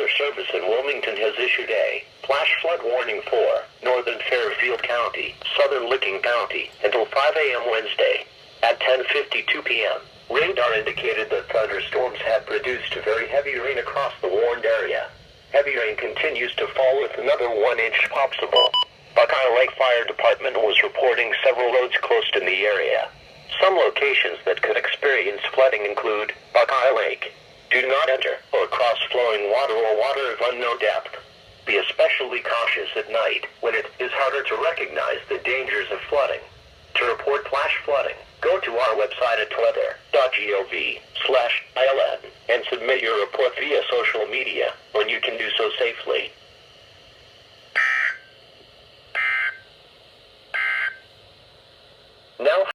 Weather Service in Wilmington has issued a flash flood warning for northern Fairfield County, southern Licking County, until 5 a.m. Wednesday. At 10:52 p.m., radar indicated that thunderstorms had produced very heavy rain across the warned area. Heavy rain continues to fall with another 1 inch possible. Buckeye Lake Fire Department was reporting several roads closed in the area. Some locations that could experience flooding include Buckeye Lake. Do not enter or cross flowing water or water of unknown depth. Be especially cautious at night when it is harder to recognize the dangers of flooding. To report flash flooding, go to our website at weather.gov/ILN and submit your report via social media when you can do so safely. Now